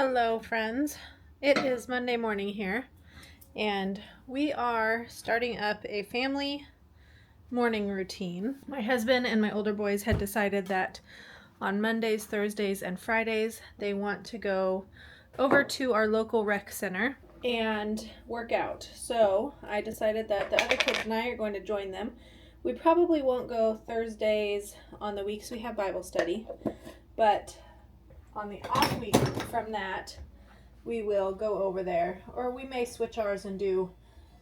Hello friends, it is Monday morning here and we are starting up a family morning routine. My husband and my older boys had decided that on Mondays, Thursdays, and Fridays they want to go over to our local rec center and work out. So I decided that the other kids and I are going to join them. We probably won't go Thursdays on the weeks we have Bible study, but on the off week from that, we will go over there. Or we may switch ours and do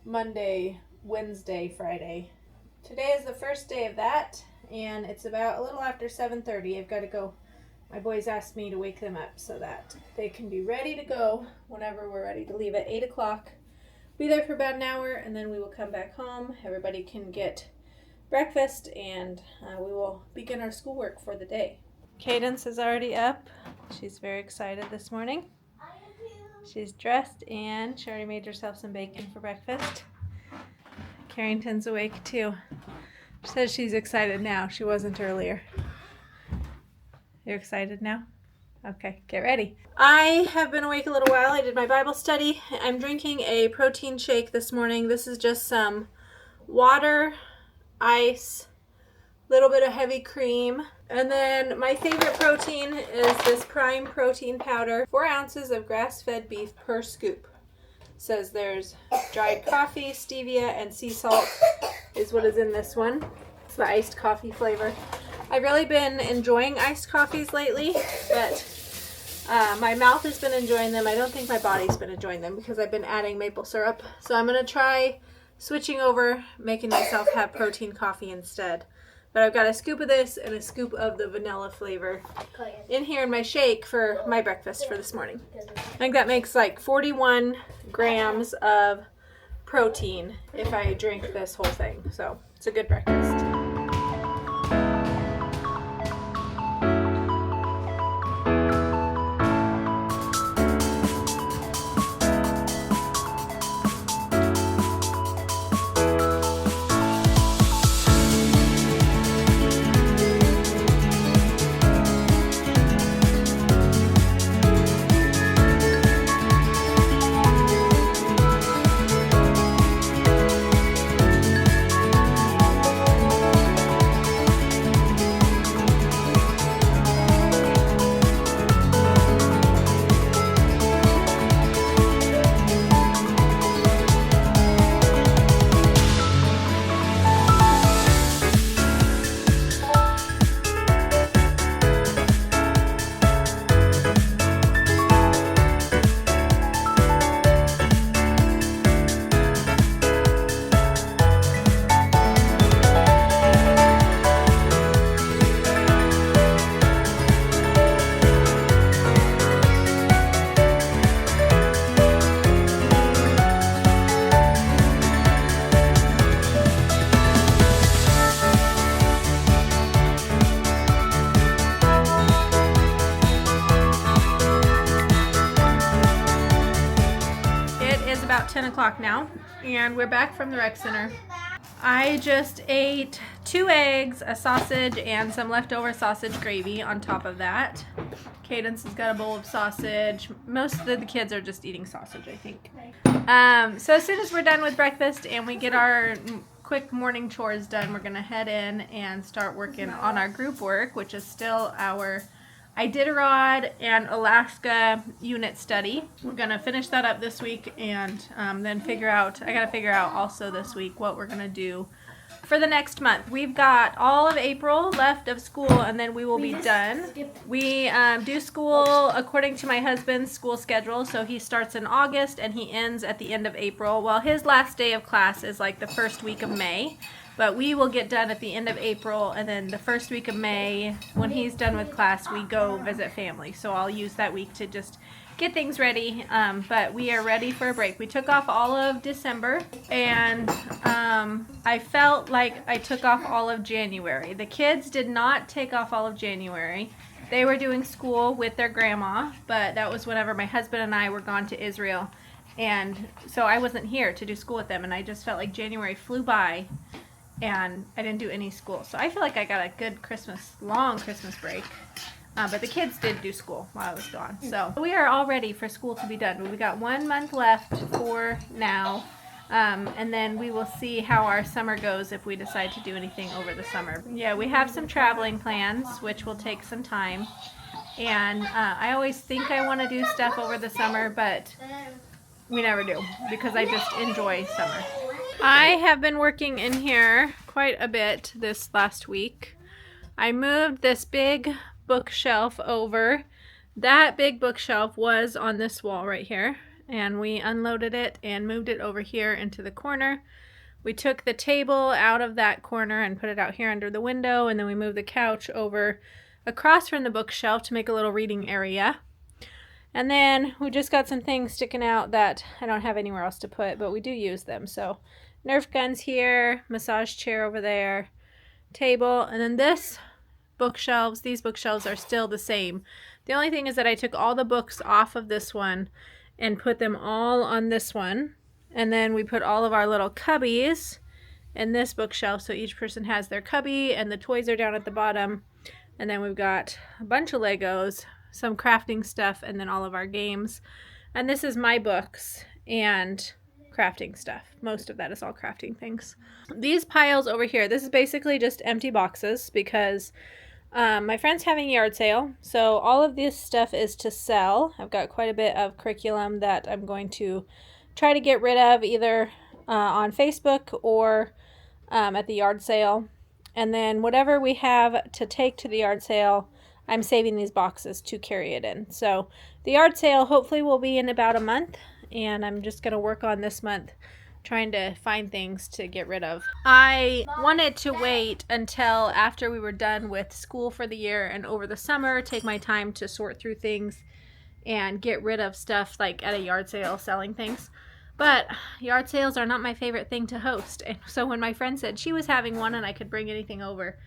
Monday, Wednesday, Friday. Today is the first day of that, and it's about a little after 7:30. I've got to go. My boys asked me to wake them up so that they can be ready to go whenever we're ready to leave at 8 o'clock. Be there for about an hour, and then we will come back home. Everybody can get breakfast, and we will begin our schoolwork for the day. Cadence is already up. She's very excited this morning. She's dressed and she already made herself some bacon for breakfast. Carrington's awake too. She says she's excited now. She wasn't earlier. You're excited now? Okay, get ready. I have been awake a little while. I did my Bible study. I'm drinking a protein shake this morning. This is just some water, ice, a little bit of heavy cream. And then my favorite protein is this Prime protein powder. 4 ounces of grass-fed beef per scoop. It says there's dried coffee, stevia, and sea salt is what is in this one. It's the iced coffee flavor. I've really been enjoying iced coffees lately, but my mouth has been enjoying them. I don't think my body's been enjoying them because I've been adding maple syrup. So I'm going to try switching over, making myself have protein coffee instead. But I've got a scoop of this and a scoop of the vanilla flavor in here in my shake for my breakfast for this morning. I think that makes like 41 grams of protein if I drink this whole thing. So it's a good breakfast. About 10 o'clock now, and we're back from the rec center. I just ate 2 eggs, a sausage, and some leftover sausage gravy on top of that. Cadence has got a bowl of sausage. Most of the kids are just eating sausage, I think. So as soon as we're done with breakfast and we get our quick morning chores done, we're gonna head in and start working on our group work, which is still our Iditarod and Alaska unit study. We're gonna finish that up this week and then I gotta figure out also this week what we're gonna do for the next month. We've got all of April left of school and then we will be done. We do school according to my husband's school schedule, so he starts in August and he ends at the end of April. Well, his last day of class is like the first week of May. But we will get done at the end of April, and then the first week of May, when he's done with class, we go visit family. So I'll use that week to just get things ready, but we are ready for a break. We took off all of December, and I felt like I took off all of January. The kids did not take off all of January. They were doing school with their grandma, but that was whenever my husband and I were gone to Israel. And so I wasn't here to do school with them, and I just felt like January flew by. And I didn't do any school. So I feel like I got a good long Christmas break. But the kids did do school while I was gone. So we are all ready for school to be done. We got 1 month left for now. And then we will see how our summer goes if we decide to do anything over the summer. Yeah, we have some traveling plans, which will take some time. And I always think I want to do stuff over the summer, but we never do because I just enjoy summer. I have been working in here quite a bit this last week. I moved this big bookshelf over. That big bookshelf was on this wall right here. And we unloaded it and moved it over here into the corner. We took the table out of that corner and put it out here under the window, and then we moved the couch over across from the bookshelf to make a little reading area. And then we just got some things sticking out that I don't have anywhere else to put, but we do use them. So Nerf guns here, massage chair over there, table, and then these bookshelves are still the same. The only thing is that I took all the books off of this one and put them all on this one. And then we put all of our little cubbies in this bookshelf, so each person has their cubby, and the toys are down at the bottom. And then we've got a bunch of Legos, some crafting stuff, and then all of our games. And this is my books and crafting stuff. Most of that is all crafting things. These piles over here, this is basically just empty boxes because my friend's having a yard sale, so all of this stuff is to sell. I've got quite a bit of curriculum that I'm going to try to get rid of either on Facebook or at the yard sale. And then whatever we have to take to the yard sale, I'm saving these boxes to carry it in. So the yard sale hopefully will be in about a month, and I'm just going to work on this month trying to find things to get rid of. I wanted to wait until after we were done with school for the year and over the summer, take my time to sort through things and get rid of stuff like at a yard sale selling things. But yard sales are not my favorite thing to host. And so when my friend said she was having one and I could bring anything over,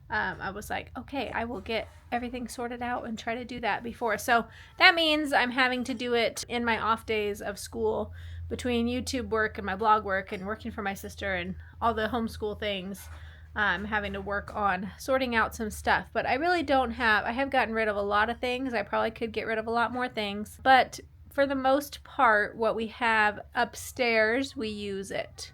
I was like, okay, I will get everything sorted out and try to do that before. So that means I'm having to do it in my off days of school between YouTube work and my blog work and working for my sister and all the homeschool things. I'm having to work on sorting out some stuff. But I really don't have, I have gotten rid of a lot of things. I probably could get rid of a lot more things. But for the most part, what we have upstairs, we use it.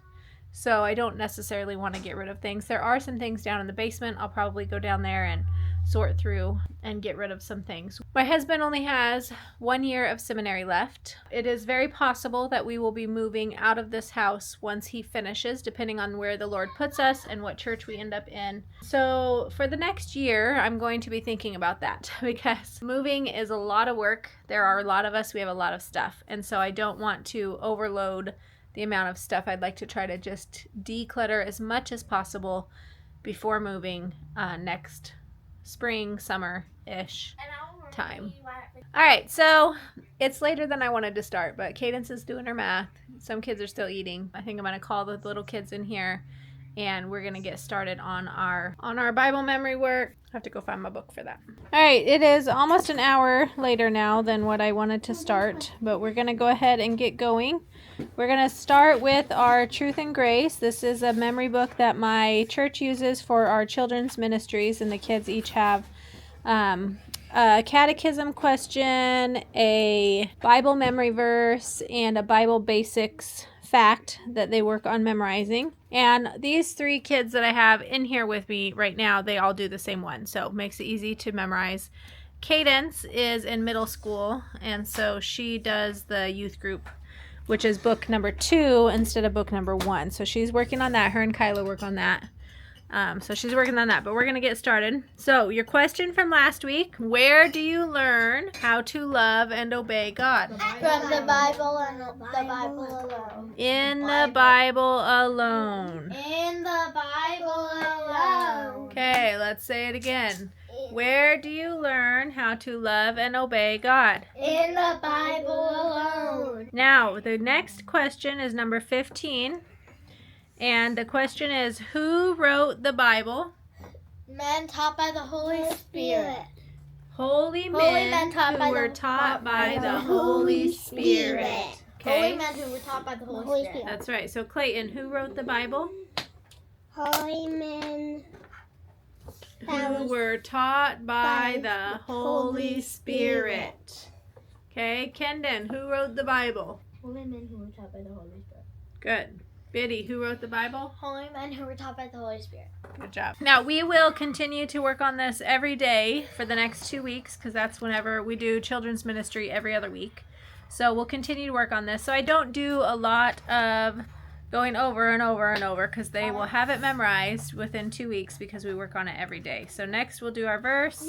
So I don't necessarily want to get rid of things. There are some things down in the basement. I'll probably go down there and sort through and get rid of some things. My husband only has 1 year of seminary left. It is very possible that we will be moving out of this house once he finishes, depending on where the Lord puts us and what church we end up in. So for the next year, I'm going to be thinking about that because moving is a lot of work. There are a lot of us. We have a lot of stuff. And so I don't want to overload the amount of stuff. I'd like to try to just declutter as much as possible before moving next spring, summer-ish time. All right, so it's later than I wanted to start, but Cadence is doing her math. Some kids are still eating. I think I'm going to call the little kids in here, and we're going to get started on our Bible memory work. I have to go find my book for that. All right, it is almost an hour later now than what I wanted to start, but we're going to go ahead and get going. We're going to start with our Truth and Grace. This is a memory book that my church uses for our children's ministries, and the kids each have a catechism question, a Bible memory verse, and a Bible basics fact that they work on memorizing. And these 3 kids that I have in here with me right now, they all do the same one, so it makes it easy to memorize. Cadence is in middle school, and so she does the youth group, which is book number 2 instead of book number 1. So she's working on that. Her and Kyla work on that. So she's working on that, but we're going to get started. So your question from last week, where do you learn how to love and obey God? From the Bible and the Bible alone. In the Bible alone. In the Bible alone. Okay, let's say it again. Where do you learn how to love and obey God? In the Bible alone. Now, the next question is number 15. And the question is, who wrote the Bible? Men taught by the Holy Spirit. Holy men who were taught by the Holy Spirit. Okay? Holy men who were taught by the Holy Spirit. That's right. So, Clayton, who wrote the Bible? Holy men who were taught by the Holy Spirit. Okay, Kendon, who wrote the Bible? Holy men who were taught by the Holy Spirit. Good. Biddy, who wrote the Bible? Holy men who were taught by the Holy Spirit. Good job. Now, we will continue to work on this every day for the next 2 weeks because that's whenever we do children's ministry every other week. So we'll continue to work on this. So I don't do a lot of going over and over and over because they will have it memorized within 2 weeks because we work on it every day. So next we'll do our verse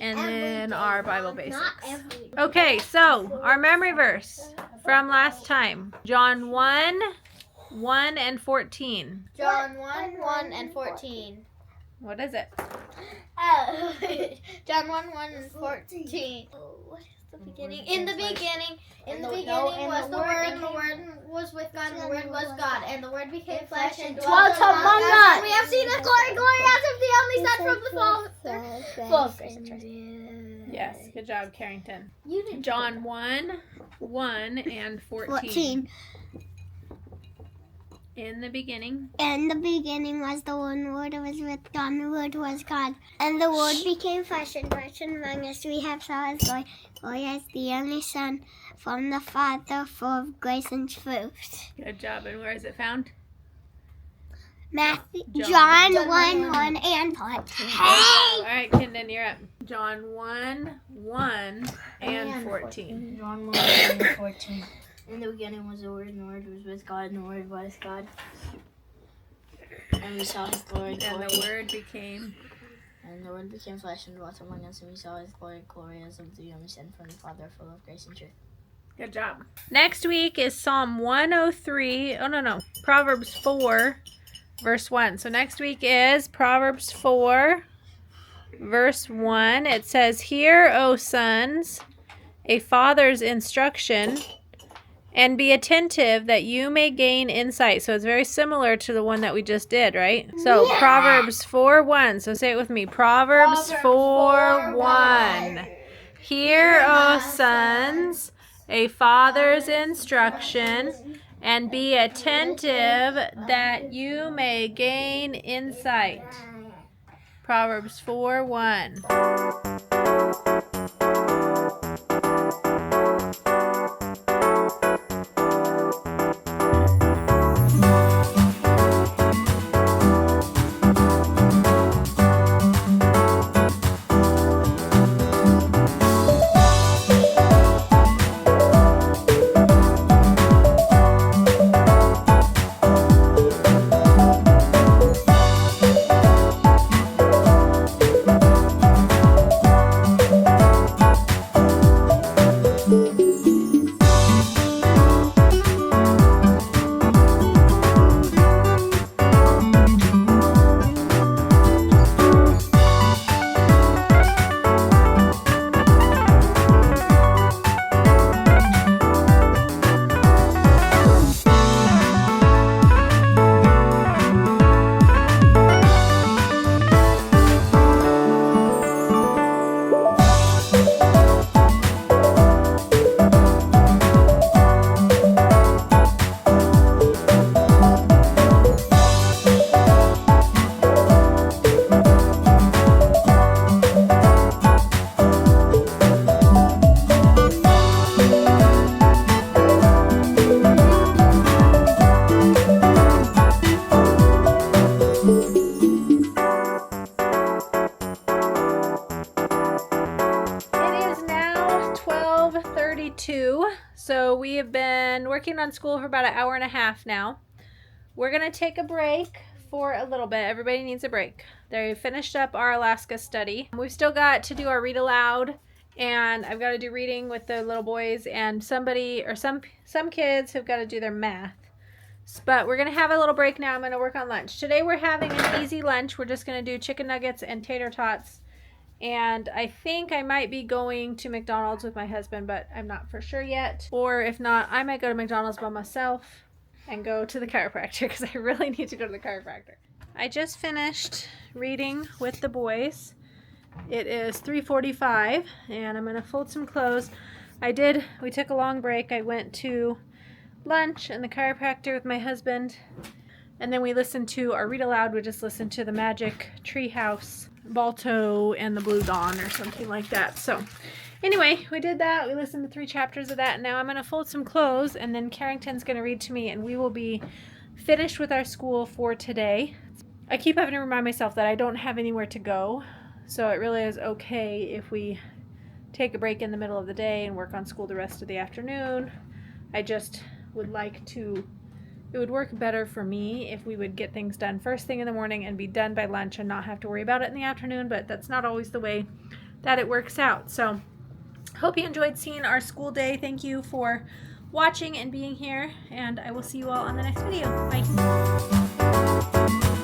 and then our Bible basics. Okay, so our memory verse from last time. John 1 and 14. John 1 and 14. What is it? John 1 and 14. What is the beginning? In the beginning was the Word, and the Word was with God, and the Word was God, and the Word became flesh and dwelt among us. We have seen His glory as of the only Son from the Father, full of grace and truth. Yes, good job, Carrington. John 1 and 14. In the beginning. In the beginning was the one Word, was with God, and the Word was God. And the Word became flesh and dwelt among us. We have saw His glory as the only Son from the Father, full of grace and truth. Good job. And where is it found? John 1 and 14. All right, Kendon, you're up. John 1 and 14. John 1 and 14. In the beginning was the Word, and the Word was with God, and the Word was God. And we saw His glory. And the Word became. And the Word became flesh and dwelt among us, and we saw His glory as of the only Son from the Father, full of grace and truth. Good job. Next week is Psalm 103. Proverbs 4, verse 1. So next week is Proverbs 4, verse 1. It says, "Hear, O sons, a father's instruction, and be attentive that you may gain insight." So it's very similar to the one that we just did, right? So yeah. Proverbs 4:1. So say it with me. Proverbs 4:1. Hear, O sons, a father's instruction, and be attentive that you may gain insight. Proverbs 4:1. So we have been working on school for about an hour and a half now. We're going to take a break for a little bit. Everybody needs a break. They finished up our Alaska study. We've still got to do our read aloud, and I've got to do reading with the little boys, and some kids have got to do their math. But we're going to have a little break now. I'm going to work on lunch. Today we're having an easy lunch. We're just going to do chicken nuggets and tater tots. And I think I might be going to McDonald's with my husband, but I'm not for sure yet. Or if not, I might go to McDonald's by myself and go to the chiropractor because I really need to go to the chiropractor. I just finished reading with the boys. It is 3:45 and I'm going to fold some clothes. We took a long break. I went to lunch and the chiropractor with my husband. And then we listened to our read aloud. We just listened to the Magic Treehouse Balto and the Blue Dawn or something like that. So anyway, we did that. We listened to 3 chapters of that. Now I'm going to fold some clothes, and then Carrington's going to read to me, and we will be finished with our school for today. I keep having to remind myself that I don't have anywhere to go, so it really is okay if we take a break in the middle of the day and work on school the rest of the afternoon. I just would like to, it would work better for me if we would get things done first thing in the morning and be done by lunch and not have to worry about it in the afternoon, but that's not always the way that it works out. So hope you enjoyed seeing our school day. Thank you for watching and being here, and I will see you all on the next video. Bye.